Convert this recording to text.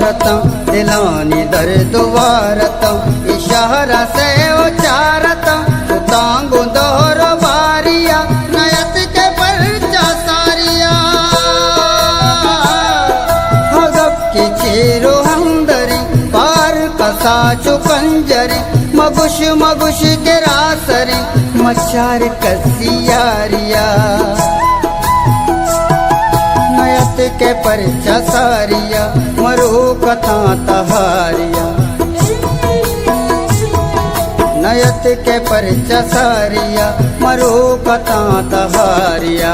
वारतं दिलानी दर्द वारतं इशारा से उचारतं तांगो दोहरो बारिया नयत के परचा सारिया हगब की चेरो हमदरी पार कसा चुकंजरी मगुश मगुश के रासरी मच्छर कसियारिया नयत के परचा सारिया मरो कथा तहारिया नयत के परचा सारिया मरो कथा तहारिया।